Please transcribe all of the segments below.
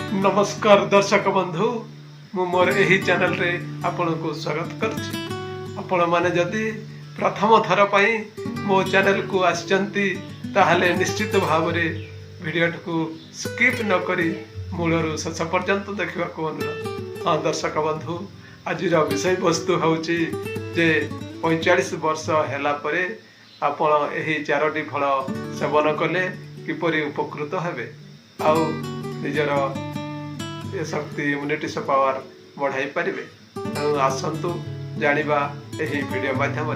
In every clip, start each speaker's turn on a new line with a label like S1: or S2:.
S1: नमस्कार दर्शक बंधु मु मोर एही चैनल रे आपन को स्वागत करछि। आपण माने जदि प्रथम थर पई मो चैनल को आछंती ताहले निश्चित भाव रे वीडियो को स्किप न करी मूलर शेष पर्यंत देखा को अनुरोध। हाँ दर्शक बंधु आज विषय वस्तु होउछि जे 45 वर्ष हैला परे आपण एही चारोटी फल सेवन कले किपरि उपकृत हेबे आउ निजर शक्ति इम्यूनिटी पावर बढ़ाई पारे। तेणु आसतु जानिबा एही वीडियो माध्यम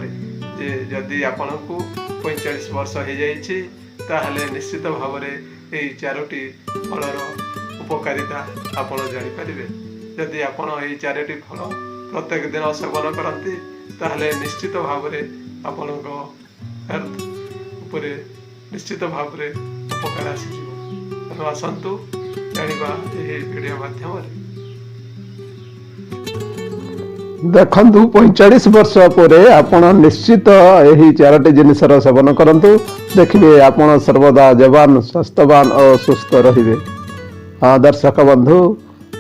S1: जे जदि आपण को 45 वर्ष हो जाइछि ताहले निश्चित भाव में यही चारोटी फलर उपकारिता आपण जानि पारिबे। जदि आपण यही चारोटी फल प्रत्येक दिन सेवन करती ताहले निश्चित भाव में आपण हेल्थ उपरे निश्चित भाव में उपकार आसीजिवो। तेणु आसतु जानिबा एही वीडियो माध्यम
S2: देखु 45 वर्ष पर आपण निश्चित यही चारोटी जिनिसर सेवन करंतु देखिए आपण सर्वदा जवान स्वास्थ्यवान और सुस्थ रहिबे। हाँ दर्शक बंधु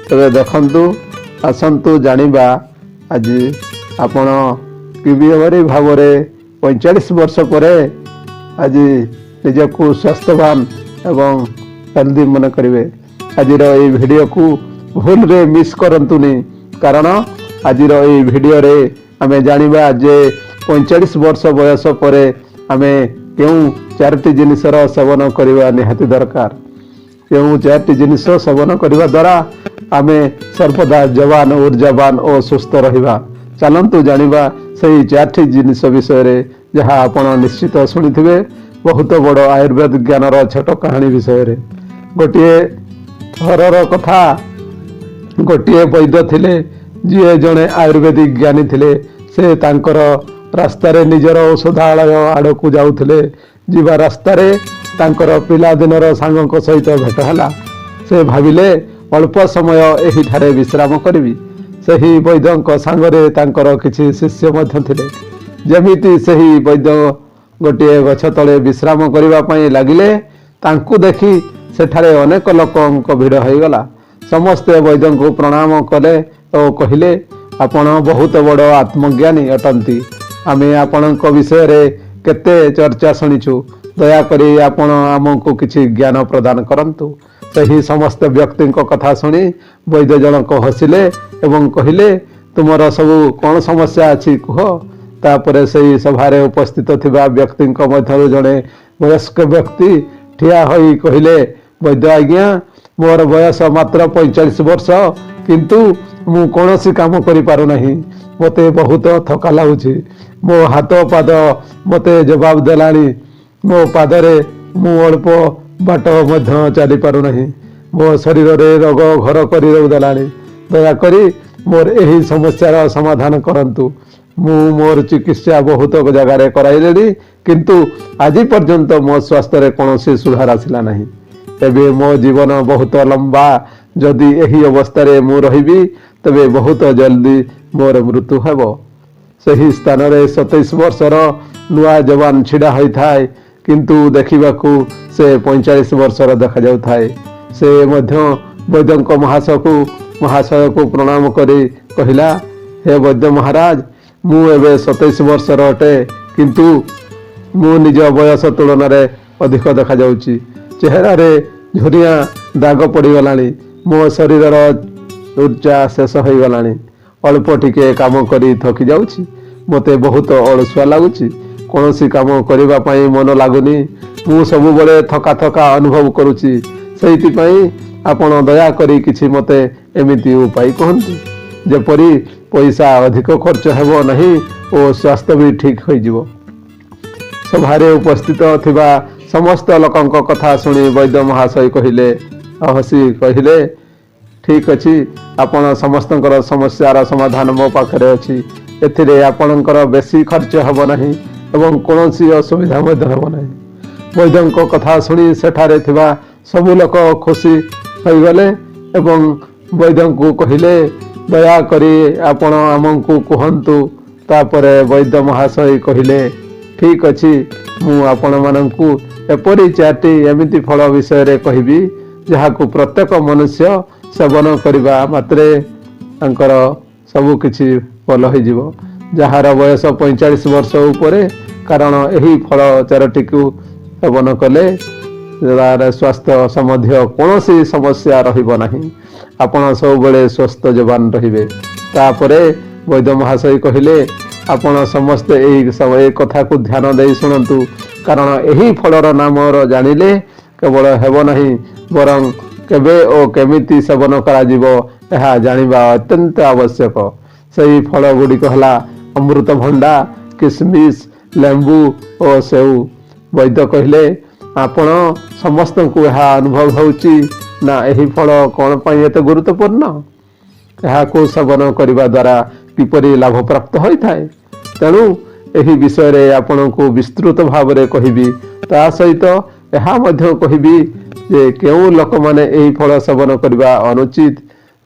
S2: तबे देखंतु आसंतु जानिबा आज आपण किबरी भाव 45 वर्ष पर आज निजको स्वास्थ्यवान एवं हेल्दी मन करेंगे। आज वीडियो को भूल रे मिस करंतुनी कारण आज वीडियो रे आमे जानिबा जे 45 वर्ष बयस पर आमे क्यों चारोटी जिनिसर सेवन करवा निहाती दरकार। क्यों चारोटी जिनिस सेवन करवा द्वारा आमे सर्वदा जवान ऊर्जावान और सुस्थ रहिबा। चलंतु जानिबा सही चारोटी जिनिस विषय रे जहाँ आपण निश्चित शुणिथिबे बहुत बड़ आयुर्वेद ज्ञानर छोट कहानी विषय रे। गोटे थरर कथा गोटे वैद्य थिले जी जड़े आयुर्वेदिक ज्ञानी थिले। से तांकर रास्तार निजर औषधालय आड़ को जाऊले जीवा रास्तार तांकर पिलादिनर सांग सहित भेट है। से भाविले अल्प समय एही ठारे विश्राम करी। सही वैद्य सांगरे तांकर किछि शिष्य मध्य थिले। जेमिति सही वैद्य गोटे गछ तले विश्राम करने लगिले तांकु देखि सेठारे अनेक लोक भिड़ हो गला। समस्ते वैद्य को प्रणाम कले और कहले आपण बहुत बड़ आत्मज्ञानी अटंती। आमे आपणक विषय रे केते चर्चा शुणीचु दयाकोरी आपण आमको किछि ज्ञान प्रदान करंतु। सही समस्त व्यक्ति कथा शुणी वैद्य जनक हसिले एवं कहले तुमर सब कौन समस्या अछि कह। तापरे सही सभारे उपस्थित थिबा व्यक्ति मध्य जड़े वयस्क व्यक्ति ठिया होई कहले वैद्य आज्ञा मोर बयस मात्र 45 वर्ष किंतु मु कौनसी काम करि पारु नहीं। मते बहुत थका लागुछि। मो हाथ पाद मते जवाब देलानी। मो पादरे मु अल्प बाट मध्य चली पारु नहीं। मो शरीर रे रोग घर करि देलानी। दया करी मोर एही समस्यार समाधान करंतु। मु मोर चिकित्सा बहुत जगार कराइली किंतु आज पर्यंत मो स्वास्थ्य रे कौनसी सुधार आसिला नहीं। एबे मो जीवन बहुत लंबा जदि यही अवस्था रे मु रहिबी तबे बहुत जल्दी मोर मृत्यु हेबो। सही स्थान रे 27 वर्षर नुआ जवान छिड़ा होई थाए किंतु देखिबाकू से 45 वर्षर देखा जाउ थाए। से मध्य वैद्य महाशय को प्रणाम करी कहिला हे वैद्य महाराज मु एबे 27 वर्षर अटे किंतु मु निज बयस तुलन रे अधिक देखा जाउची। चेहरा रे झुरिया दाग पड़गलानी। मो शरीर ऊर्जा शेष हो गलानी। अल्प टिके काम करी थकी जाउची। मते बहुत अलसुआ लगुची। कौनसी काम करिबा पई मन लागुनी। मु सब बड़े थका थका अनुभव करूची। सेहिति पई आपण दया करी किछि मते एमिति उपाय कहंतु जेपरि पैसा अधिक खर्च हेबो नहीं और स्वास्थ्य भी ठीक हो जिवो। सभारे उपस्थित थिबा समस्त लोकंक कथा सुनी वैद्य महाशय कहिले हसी कहिले ठीक अछि आपण समस्तंकर समस्यार समाधान मो पाखरे अछि। एथिरे आपणकर बेसी खर्च हेबो नहीं एवं कोनोसी असुविधा मध्य हेबो नहीं। वैद्यंक कथा सुनी सेठारे थिबा सब लोक खुशी हो गले एवं वैद्य को कहिले दया करी आपण आमको कहंतु। तापरे वैद्य महाशय कहिले ठीक अछि मु आपण माननकु एपरि चारटी एमिति फल विषय रे कहबी ଯାହାକୁ ପ୍ରତ୍ୟେକ ମନୁଷ୍ୟ ସେବନ କରିବା ମାତ୍ରେ ତାଙ୍କର ସବୁ କିଛି ଭଲ ହୋଇଯିବ। ଯାହାର ବୟସ 45 ବର୍ଷ ଉପରେ, କାରଣ ଏହି ଫଳ 4ଟିକୁ ସେବନ କଲେ ତାର ସ୍ୱାସ୍ଥ୍ୟ ସମ୍ବନ୍ଧୀୟ କୌଣସି ସମସ୍ୟା ରହିବ ନାହିଁ। ଆପଣ ସବୁବେଳେ ସୁସ୍ଥ ଜବାନ ରହିବେ। ତାପରେ ବୈଦ୍ୟ ମହାଶୟ କହିଲେ, ଆପଣ ସମସ୍ତେ ଏହି କଥାକୁ ଧ୍ୟାନ ଦେଇ ଶୁଣନ୍ତୁ, କାରଣ ଏହି ଫଳର ନାମ ଜାଣିଲେ କେବଳ ହେବ ନାହିଁ, ବରଂ କେବେ ଓ କେମିତି ସେବନ କରାଯିବ ଏହା ଜାଣିବା ଅତ୍ୟନ୍ତ ଆବଶ୍ୟକ। ସେହି ଫଳ ଗୁଡ଼ିକ ହେଲା ଅମୃତଭଣ୍ଡା, କିସମିସ, ଲେମ୍ବୁ ଓ ସେଉ। ବୈଦ୍ୟ କହିଲେ, ଆପଣ ସମସ୍ତଙ୍କୁ ଏହା ଅନୁଭବ ହେଉଛି ନା ଏହି ଫଳ କ'ଣ ପାଇଁ ଏତେ ଗୁରୁତ୍ୱପୂର୍ଣ୍ଣ? ଏହାକୁ ସେବନ କରିବା ଦ୍ୱାରା କିପରି ଲାଭପ୍ରାପ୍ତ ହୋଇଥାଏ? ତେଣୁ ଏହି ବିଷୟରେ ଆପଣଙ୍କୁ ବିସ୍ତୃତ ଭାବରେ କହିବି। ତା ସହିତ ଏହା ମଧ୍ୟ କହିବି ଯେ କେଉଁ ଲୋକମାନେ ଏହି ଫଳ ସେବନ କରିବା ଅନୁଚିତ।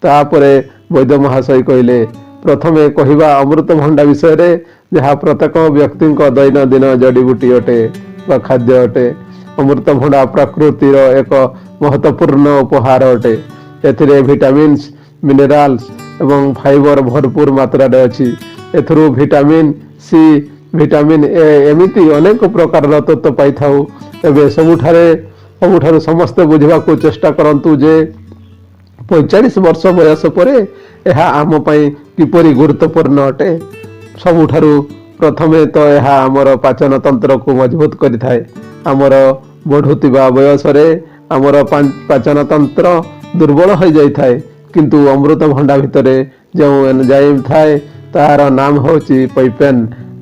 S2: ତାପରେ ବୈଦ୍ୟ ମହାଶୟ କହିଲେ, ପ୍ରଥମେ କହିବା ଅମୃତଭଣ୍ଡା ବିଷୟରେ, ଯାହା ପ୍ରତ୍ୟେକ ବ୍ୟକ୍ତିଙ୍କ ଦୈନନ୍ଦିନ ଜଡ଼ିବୁଟି ଅଟେ ବା ଖାଦ୍ୟ ଅଟେ। ଅମୃତଭଣ୍ଡା ପ୍ରକୃତିର ଏକ ମହତ୍ୱପୂର୍ଣ୍ଣ ଉପହାର ଅଟେ। ଏଥିରେ ଭିଟାମିନ୍ସ, ମିନେରାଲ୍ସ ଏବଂ ଫାଇବର ଭରପୁର ମାତ୍ରାରେ ଅଛି। ଏଥିରୁ ଭିଟାମିନ୍ ସି, ଭିଟାମିନ୍ ଏ ଏମିତି ଅନେକ ପ୍ରକାରର ତତ୍ତ୍ୱ ପାଇଥାଉ। ଏବେ ସବୁଠାରୁ ସମସ୍ତେ ବୁଝିବାକୁ ଚେଷ୍ଟା କରନ୍ତୁ ଯେ 45 ବର୍ଷ ବୟସ ପରେ ଏହା ଆମ ପାଇଁ କିପରି ଗୁରୁତ୍ୱପୂର୍ଣ୍ଣ ଅଟେ। ସବୁଠାରୁ ପ୍ରଥମେ ତ ଏହା ଆମର ପାଚନ ତନ୍ତ୍ରକୁ ମଜବୁତ କରିଥାଏ। ଆମର ବଢ଼ୁଥିବା ବୟସରେ ଆମର ପାଚନ ତନ୍ତ୍ର ଦୁର୍ବଳ ହୋଇଯାଇଥାଏ, କିନ୍ତୁ ଅମୃତଭଣ୍ଡା ଭିତରେ ଯେଉଁ ଏନଜାଇମ୍ ଥାଏ ତାହାର ନାମ ହେଉଛି ପୈପେନ୍।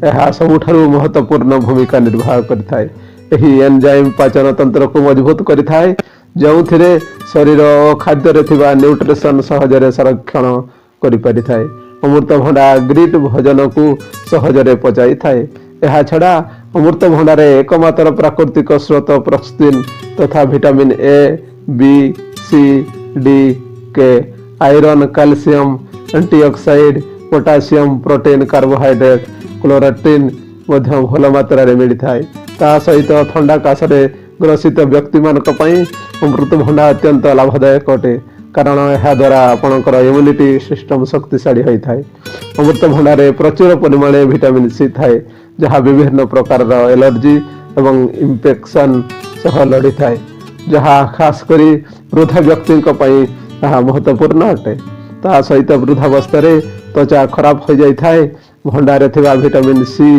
S2: ଏହା ସବୁଠାରୁ ମହତ୍ୱପୂର୍ଣ୍ଣ ଭୂମିକା ନିର୍ବାହ କରିଥାଏ। ଏହି ଏନଜାଇମ୍ ପାଚନ ତନ୍ତ୍ରକୁ ମଜବୁତ କରିଥାଏ, ଯେଉଁଥିରେ ଶରୀର ଓ ଖାଦ୍ୟରେ ଥିବା ନ୍ୟୁଟ୍ରିସନ୍ ସହଜରେ ସଂରକ୍ଷଣ କରିପାରିଥାଏ। ଅମୃତଭଣ୍ଡା ଗ୍ରିଟ୍ ଭୋଜନକୁ ସହଜରେ ପଚାଇଥାଏ। ଏହାଛଡ଼ା ଅମୃତଭଣ୍ଡାରେ ଏକମାତ୍ର ପ୍ରାକୃତିକ ସ୍ରୋତ ପ୍ରୋଟିନ୍ ତଥା vitamin A, B, C, D, K, iron, calcium, antioxidant, potassium, protein, carbohydrate, କ୍ଲୋରାଟିନ୍ ମଧ୍ୟ ଭଲ ମାତ୍ରାରେ ମିଳିଥାଏ। ତା ସହିତ ଥଣ୍ଡା କାଶରେ ଗ୍ରସିତ ବ୍ୟକ୍ତିମାନଙ୍କ ପାଇଁ ଅମୃତଭଣ୍ଡା ଅତ୍ୟନ୍ତ ଲାଭଦାୟକ ଅଟେ, କାରଣ ଏହା ଦ୍ୱାରା ଆପଣଙ୍କର ଇମ୍ୟୁନିଟି ସିଷ୍ଟମ୍ ଶକ୍ତିଶାଳୀ ହୋଇଥାଏ। ଅମୃତଭଣ୍ଡାରେ ପ୍ରଚୁର ପରିମାଣରେ ଭିଟାମିନ୍ ସି ଥାଏ, ଯାହା ବିଭିନ୍ନ ପ୍ରକାରର ଏଲର୍ଜି ଏବଂ ଇନଫେକ୍ସନ୍ ସହ ଲଢ଼ିଥାଏ, ଯାହା ଖାସ କରି ବୃଦ୍ଧ ବ୍ୟକ୍ତିଙ୍କ ପାଇଁ ତାହା ମହତ୍ୱପୂର୍ଣ୍ଣ ଅଟେ। ତା ସହିତ ବୃଦ୍ଧାବସ୍ଥାରେ ତ୍ୱଚା ଖରାପ ହୋଇଯାଇଥାଏ। ଭଣ୍ଡାରେ ଥିବା ଭିଟାମିନ୍ ସି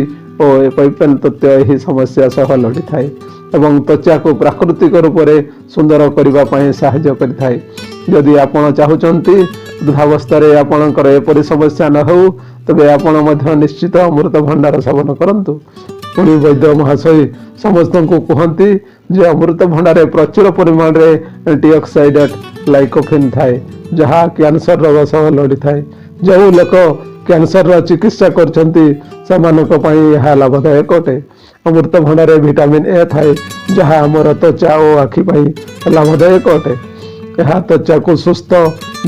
S2: ଓ ପୈପେନ୍ ତତ୍ତ୍ୱ ଏହି ସମସ୍ୟା ସହ ଲଢ଼ିଥାଏ ଏବଂ ତ୍ୱଚାକୁ ପ୍ରାକୃତିକ ରୂପରେ ସୁନ୍ଦର କରିବା ପାଇଁ ସାହାଯ୍ୟ କରିଥାଏ। ଯଦି ଆପଣ ଚାହୁଁଛନ୍ତି ବୃଦ୍ଧାବସ୍ଥାରେ ଆପଣଙ୍କର ଏପରି ସମସ୍ୟା ନ ହେଉ, ତେବେ ଆପଣ ମଧ୍ୟ ନିଶ୍ଚିତ ଅମୃତଭଣ୍ଡାର ସେବନ କରନ୍ତୁ। ପୁଣି ବୈଦ୍ୟ ମହାଶୟ ସମସ୍ତଙ୍କୁ କୁହନ୍ତି ଯେ ଅମୃତଭଣ୍ଡାରେ ପ୍ରଚୁର ପରିମାଣରେ ଆଣ୍ଟିଅକ୍ସିଡାଣ୍ଟ ଲାଇକୋପିନ୍ ଥାଏ, ଯାହା କ୍ୟାନ୍ସର ରୋଗ ସହ ଲଢ଼ିଥାଏ। ଯେଉଁ ଲୋକ କ୍ୟାନ୍ସରର ଚିକିତ୍ସା କରୁଛନ୍ତି ସେମାନଙ୍କ ପାଇଁ ଏହା ଲାଭଦାୟକ ଅଟେ। ଅମୃତଭଣ୍ଡାରେ ଭିଟାମିନ୍ ଏ ଥାଏ, ଯାହା ଆମର ତ୍ୱଚା ଓ ଆଖି ପାଇଁ ଲାଭଦାୟକ ଅଟେ। ଏହା ତ୍ୱଚାକୁ ସୁସ୍ଥ,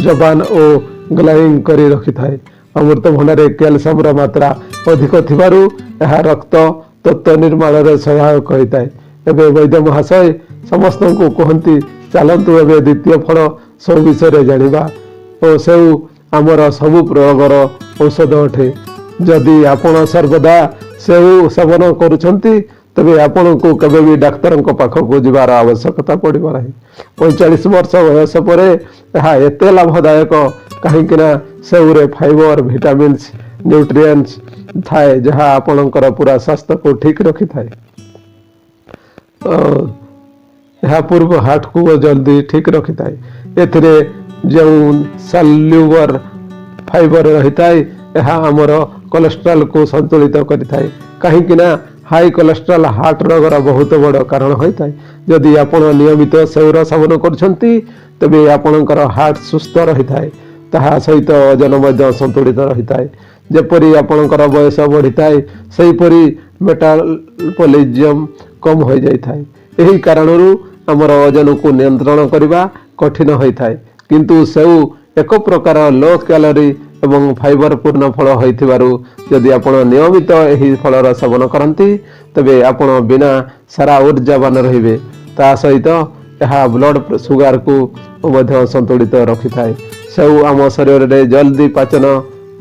S2: ଜବାନ ଓ ଗ୍ଲାଇଂ କରି ରଖିଥାଏ। ଅମୃତଭଣ୍ଡାରେ କ୍ୟାଲସିୟମର ମାତ୍ରା ଅଧିକ ଥିବାରୁ ଏହା ରକ୍ତ ତତ୍ତ୍ୱ ନିର୍ମାଣରେ ସହାୟକ ହୋଇଥାଏ। ଏବେ ବୈଦ୍ୟ ମହାଶୟ ସମସ୍ତଙ୍କୁ କୁହନ୍ତି, ଚାଲନ୍ତୁ ଏବେ ଦ୍ୱିତୀୟ ଫଳ ସେଉ ବିଷୟରେ ଜାଣିବା। ଓ ସେଉ ଆମର ସବୁ ରୋଗର ଔଷଧ ଅଟେ। ଯଦି ଆପଣ ସର୍ବଦା ସେଉ ସେବନ କରୁଛନ୍ତି, ତେବେ ଆପଣଙ୍କୁ କେବେ ବି ଡାକ୍ତରଙ୍କ ପାଖକୁ ଯିବାର ଆବଶ୍ୟକତା ପଡ଼ିବ ନାହିଁ। 45 ବର୍ଷ ବୟସ ପରେ ଏହା ଏତେ ଲାଭଦାୟକ କାହିଁକି ନା ସେଉରେ ଫାଇବର, ଭିଟାମିନ୍ସ, ନ୍ୟୁଟ୍ରିଏଣ୍ଟସ୍ ଥାଏ, ଯାହା ଆପଣଙ୍କର ପୁରା ସ୍ୱାସ୍ଥ୍ୟକୁ ଠିକ୍ ରଖିଥାଏ। ଏହା ପୂର୍ବ ହାର୍ଟକୁ ଜଲ୍ଦି ଠିକ୍ ରଖିଥାଏ। ଏଥିରେ ଯେଉଁ ସଲ୍ୟୁବଲ୍ ଫାଇବର ରହିଥାଏ, ଏହା ଆମର କୋଲେଷ୍ଟ୍ରଲକୁ ସନ୍ତୁଳିତ କରିଥାଏ, କାହିଁକି ନା ହାଇ କୋଲେଷ୍ଟ୍ରଲ ହାର୍ଟ ରୋଗର ବହୁତ ବଡ଼ କାରଣ ହୋଇଥାଏ। ଯଦି ଆପଣ ନିୟମିତ ସେଉର ସେବନ କରୁଛନ୍ତି, ତେବେ ଆପଣଙ୍କର ହାର୍ଟ ସୁସ୍ଥ ରହିଥାଏ। ତାହା ସହିତ ଓଜନ ମଧ୍ୟ ସନ୍ତୁଳିତ ରହିଥାଏ। ଯେପରି ଆପଣଙ୍କର ବୟସ ବଢ଼ିଥାଏ, ସେହିପରି ମେଟାବଲିଜମ୍ କମ୍ ହୋଇଯାଇଥାଏ। ଏହି କାରଣରୁ ଆମର ଓଜନକୁ ନିୟନ୍ତ୍ରଣ କରିବା କଠିନ ହୋଇଥାଏ। କିନ୍ତୁ ସେଉ ଏକ ପ୍ରକାର ଲୋ କ୍ୟାଲୋରି ଏବଂ ଫାଇବର ପୂର୍ଣ୍ଣ ଫଳ ହୋଇଥିବାରୁ ଯଦି ଆପଣ ନିୟମିତ ଏହି ଫଳର ସେବନ କରନ୍ତି, ତେବେ ଆପଣ ବିନା ସାରା ଉର୍ଜାବାନ ରହିବେ। ତା ସହିତ ଏହା ବ୍ଲଡ଼ ସୁଗାରକୁ ମଧ୍ୟ ସନ୍ତୁଳିତ ରଖିଥାଏ। ସେଉ ଆମ ଶରୀରରେ ଜଲ୍ଦି ପାଚନ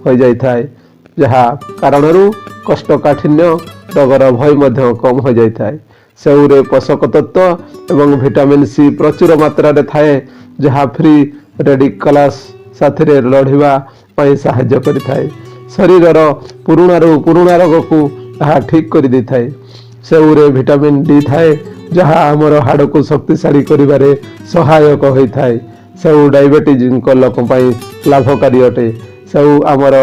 S2: ହୋଇଯାଇଥାଏ, ଯାହା କାରଣରୁ କୋଷ୍ଠକାଠିନ୍ୟ ରୋଗର ଭୟ ମଧ୍ୟ କମ୍ ହୋଇଯାଇଥାଏ। ସେଉରେ ପୋଷକ ତତ୍ତ୍ୱ ଏବଂ ଭିଟାମିନ୍ ସି ପ୍ରଚୁର ମାତ୍ରାରେ ଥାଏ, ଯାହା ଫ୍ରି ରେଡିକାଲସ୍ ସାଥିରେ ଲଢ଼ିବା ପାଇଁ ସାହାଯ୍ୟ କରିଥାଏ। ଶରୀରର ପୁରୁଣା ରୋଗକୁ ଏହା ଠିକ୍ କରିଦେଇଥାଏ। ସେଉରେ ଭିଟାମିନ୍ ଡି ଥାଏ, ଯାହା ଆମର ହାଡ଼କୁ ଶକ୍ତିଶାଳୀ କରିବାରେ ସହାୟକ ହୋଇଥାଏ। ସେଉ ଡାଇବେଟିସ୍ଙ୍କ ଲୋକ ପାଇଁ ଲାଭକାରୀ ଅଟେ। ସେଉ ଆମର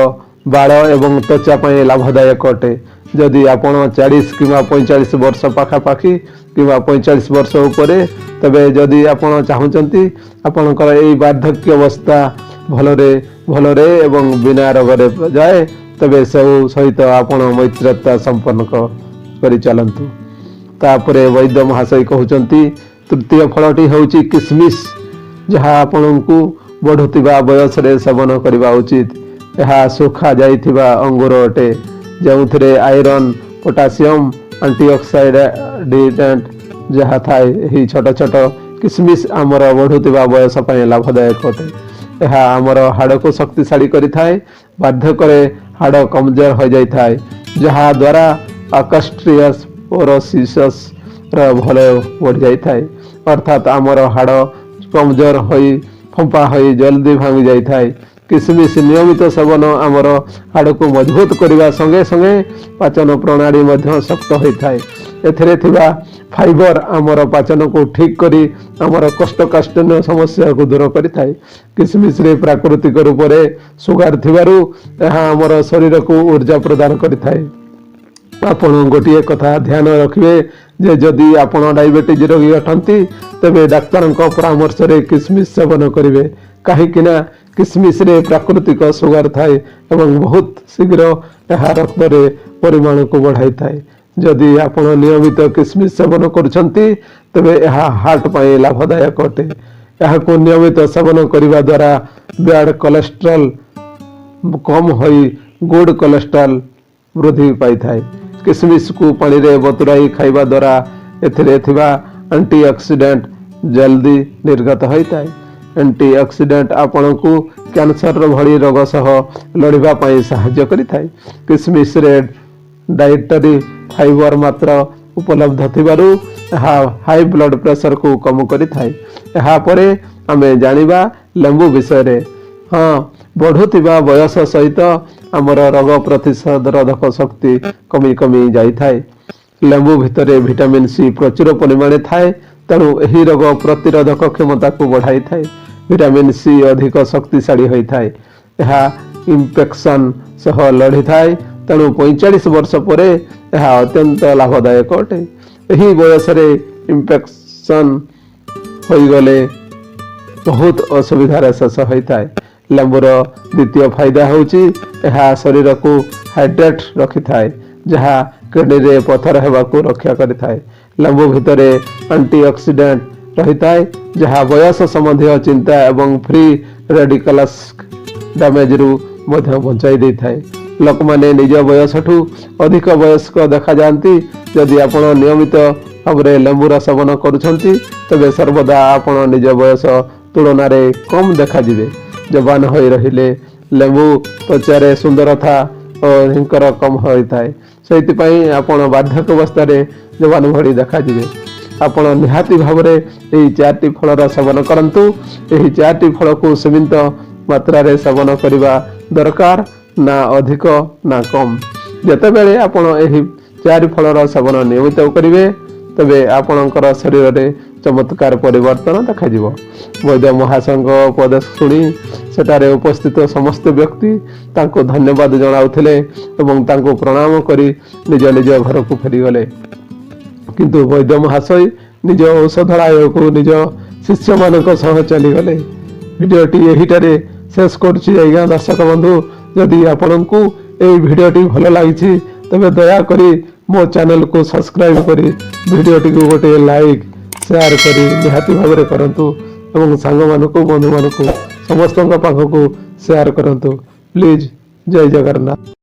S2: ବାଳ ଏବଂ ତ୍ୱଚା ପାଇଁ ଲାଭଦାୟକ ଅଟେ। ଯଦି ଆପଣ 40 କିମ୍ବା 45 ବର୍ଷ ପାଖାପାଖି କିମ୍ବା 45 ବର୍ଷ ଉପରେ, ତେବେ ଯଦି ଆପଣ ଚାହୁଁଛନ୍ତି ଆପଣଙ୍କର ଏହି ବାର୍ଦ୍ଧକ୍ୟ ଅବସ୍ଥା ଭଲରେ ଏବଂ ବିନା ରୋଗରେ ଯାଏ, ତେବେ ସେଉ ସହିତ ଆପଣ ମୈତ୍ରୀତା ସମ୍ପନ୍ନ କରି ଚାଲନ୍ତୁ। ତାପରେ ବୈଦ୍ୟ ମହାଶୟ କହୁଛନ୍ତି, ତୃତୀୟ ଫଳଟି ହେଉଛି କିସମିସ୍, ଯାହା ଆପଣଙ୍କୁ ବଢ଼ୁଥିବା ବୟସରେ ସେବନ କରିବା ଉଚିତ। ଏହା ଶୁଖା ଯାଇଥିବା ଅଙ୍ଗୁର ଅଟେ, ଯେଉଁଥିରେ ଆଇରନ୍, ପୋଟାସିୟମ୍, ଆଣ୍ଟିଅକ୍ସିଡାଣ୍ଟ ଯାହା ଥାଏ। ଏହି ଛୋଟ ଛୋଟ କିସମିସ୍ ଆମର ବଢ଼ୁଥିବା ବୟସ ପାଇଁ ଲାଭଦାୟକ ଅଟେ। ଏହା ଆମର ହାଡ଼କୁ ଶକ୍ତିଶାଳୀ କରିଥାଏ। ବାର୍ଦ୍ଧକ୍ୟରେ ହାଡ଼ କମଜୋର ହୋଇଯାଇଥାଏ, ଯାହା ଦ୍ୱାରା ଅସ୍ଟିଓପୋରୋସିସର ଭଲ ବଢ଼ିଯାଇଥାଏ, ଅର୍ଥାତ୍ ଆମର ହାଡ଼ କମଜୋର ହୋଇ ଫମ୍ପା ହୋଇ ଜଲ୍ଦି ଭାଙ୍ଗି ଯାଇଥାଏ। କିସମିସ୍ ନିୟମିତ ସେବନ ଆମର ହାଡ଼କୁ ମଜବୁତ କରିବା ସଙ୍ଗେ ସଙ୍ଗେ ପାଚନ ପ୍ରଣାଳୀ ମଧ୍ୟ ଶକ୍ତ ହୋଇଥାଏ। ଏଥିରେ ଥିବା ଫାଇବର ଆମର ପାଚନକୁ ଠିକ୍ କରି ଆମର କୋଷ୍ଠକାଠିନ୍ୟ ସମସ୍ୟାକୁ ଦୂର କରିଥାଏ। କିସମିସ୍ରେ ପ୍ରାକୃତିକ ରୂପରେ ସୁଗାର ଥିବାରୁ ଏହା ଆମର ଶରୀରକୁ ଉର୍ଜା ପ୍ରଦାନ କରିଥାଏ। ଆପଣ ଗୋଟିଏ କଥା ଧ୍ୟାନ ରଖିବେ ଯେ ଯଦି ଆପଣ ଡାଇବେଟିସ୍ ରୋଗୀ ଅଟନ୍ତି, ତେବେ ଡାକ୍ତରଙ୍କ ପରାମର୍ଶରେ କିସମିସ୍ ସେବନ କରିବେ, କାହିଁକି ନା କିସମିସ୍ରେ ପ୍ରାକୃତିକ ସୁଗାର ଥାଏ ଏବଂ ବହୁତ ଶୀଘ୍ର ଏହା ରକ୍ତରେ ପରିମାଣକୁ ବଢ଼ାଇଥାଏ। ଯଦି ଆପଣ ନିୟମିତ କିସମିସ୍ ସେବନ କରୁଛନ୍ତି, ତେବେ ଏହା ହାର୍ଟ ପାଇଁ ଲାଭଦାୟକ ଅଟେ। ଏହାକୁ ନିୟମିତ ସେବନ କରିବା ଦ୍ୱାରା ବ୍ୟାଡ୍ କୋଲେଷ୍ଟ୍ରଲ୍ କମ୍ ହୋଇ ଗୁଡ୍ କୋଲେଷ୍ଟ୍ରଲ୍ ବୃଦ୍ଧି ପାଇଥାଏ। କିସମିସ୍କୁ ପାଣିରେ ବତୁରାଇ ଖାଇବା ଦ୍ୱାରା ଏଥିରେ ଥିବା ଆଣ୍ଟିଅକ୍ସିଡାଣ୍ଟ ଜଲ୍ଦି ନିର୍ଗତ ହୋଇଥାଏ। ଆଣ୍ଟିଅକ୍ସିଡାଣ୍ଟ ଆପଣଙ୍କୁ କ୍ୟାନ୍ସର ଭଳି ରୋଗ ସହ ଲଢ଼ିବା ପାଇଁ ସାହାଯ୍ୟ କରିଥାଏ। କିସମିସ୍ରେ ଡାଏଟରୀ ଫାଇବର ମାତ୍ର ଉପଲବ୍ଧ ଥିବାରୁ ଏହା ହାଇ ବ୍ଲଡ଼ ପ୍ରେସରକୁ କମ୍ କରିଥାଏ। ଏହାପରେ ଆମେ ଜାଣିବା ଲେମ୍ବୁ ବିଷୟରେ। ହଁ, ବଢ଼ୁଥିବା ବୟସ ସହିତ ଆମର ରୋଗ ପ୍ରତିରୋଧକ ଶକ୍ତି କମି ଯାଇଥାଏ। ଲେମ୍ବୁ ଭିତରେ ଭିଟାମିନ୍ ସି ପ୍ରଚୁର ପରିମାଣରେ ଥାଏ, ତେଣୁ ଏହି ରୋଗ ପ୍ରତିରୋଧକ କ୍ଷମତାକୁ ବଢ଼ାଇଥାଏ। ଭିଟାମିନ୍ ସି ଅଧିକ ଶକ୍ତିଶାଳୀ ହୋଇଥାଏ। ଏହା ଇନଫେକ୍ସନ୍ ସହ ଲଢ଼ିଥାଏ, ତେଣୁ 45 ବର୍ଷ ପରେ ଏହା ଅତ୍ୟନ୍ତ ଲାଭଦାୟକ ଅଟେ। ଏହି ବୟସରେ ଇନଫେକ୍ସନ୍ ହୋଇଗଲେ ବହୁତ ଅସୁବିଧାର ଶେଷ ହୋଇଥାଏ। ଲେମ୍ବୁର ଦ୍ୱିତୀୟ ଫାଇଦା ହେଉଛି ଏହା ଶରୀରକୁ ହାଇଡ୍ରେଟ୍ ରଖିଥାଏ, ଯାହା କିଡନୀରେ ପଥର ହେବାକୁ ରକ୍ଷା କରିଥାଏ। ଲେମ୍ବୁ ଭିତରେ ଆଣ୍ଟିଅକ୍ସିଡାଣ୍ଟ ରହିଥାଏ, ଯାହା ବୟସ ସମ୍ବନ୍ଧୀୟ ଚିନ୍ତା ଏବଂ ଫ୍ରି ରେଡିକାଲସ୍ ଡ୍ୟାମେଜରୁ ମଧ୍ୟ ବଞ୍ଚାଇ ଦେଇଥାଏ। ଲୋକମାନେ ନିଜ ବୟସଠୁ ଅଧିକ ବୟସ୍କ ଦେଖାଯାଆନ୍ତି। ଯଦି ଆପଣ ନିୟମିତ ଭାବରେ ଲେମ୍ବୁର ସେବନ କରୁଛନ୍ତି, ତେବେ ସର୍ବଦା ଆପଣ ନିଜ ବୟସ ତୁଳନାରେ କମ୍ ଦେଖାଯିବେ। ଯବାନ ହୋଇ ରହିଲେ ଲେମ୍ବୁ ତ୍ୱଚାରେ ସୁନ୍ଦରତା ଓ ରିଙ୍କର କମ୍ ହୋଇଥାଏ। ସେଥିପାଇଁ ଆପଣ ବାର୍ଦ୍ଧକ୍ୟ ଅବସ୍ଥାରେ ଯବାନ ଭଳି ଦେଖାଯିବେ। ଆପଣ ନିହାତି ଭାବରେ ଏହି 4ଟି ଫଳର ସେବନ କରନ୍ତୁ। ଏହି 4ଟି ଫଳକୁ ସୀମିତ ମାତ୍ରାରେ ସେବନ କରିବା ଦରକାର, ନା ଅଧିକ ନା କମ୍। ଯେତେବେଳେ ଆପଣ ଏହି 4 ଫଳର ସେବନ ନିୟମିତ କରିବେ, ତେବେ ଆପଣଙ୍କର ଶରୀରରେ ଚମତ୍କାର ପରିବର୍ତ୍ତନ ଦେଖାଯିବ। ବୈଦ୍ୟ ମହାଶୟଙ୍କ ଉପଦେଶ ଶୁଣି ସେଠାରେ ଉପସ୍ଥିତ ସମସ୍ତ ବ୍ୟକ୍ତି ତାଙ୍କୁ ଧନ୍ୟବାଦ ଜଣାଉଥିଲେ ଏବଂ ତାଙ୍କୁ ପ୍ରଣାମ କରି ନିଜ ନିଜ ଘରକୁ ଫେରିଗଲେ। କିନ୍ତୁ ବୈଦ୍ୟ ମହାଶୟ ନିଜ ଔଷଧାଳୟକୁ ନିଜ ଶିଷ୍ୟମାନଙ୍କ ସହ ଚାଲିଗଲେ। ଭିଡ଼ିଓଟି ଏହିଠାରେ ଶେଷ କରୁଛି। ଆଜ୍ଞା ଦର୍ଶକ ବନ୍ଧୁ, ଯଦି ଆପଣଙ୍କୁ ଏହି ଭିଡ଼ିଓଟି ଭଲ ଲାଗିଛି, ତେବେ ଦୟାକରି ମୋ ଚ୍ୟାନେଲକୁ ସବସ୍କ୍ରାଇବ୍ କରି ଭିଡ଼ିଓଟିକୁ ଗୋଟିଏ ଲାଇକ୍ ସେୟାର କରି ନିହାତି ଭାବରେ କରନ୍ତୁ ଏବଂ ସାଙ୍ଗମାନଙ୍କୁ ବନ୍ଧୁମାନଙ୍କୁ ସମସ୍ତଙ୍କ ପାଖକୁ ସେୟାର କରନ୍ତୁ। ପ୍ଲିଜ୍, ଜୟ ଜଗନ୍ନାଥ।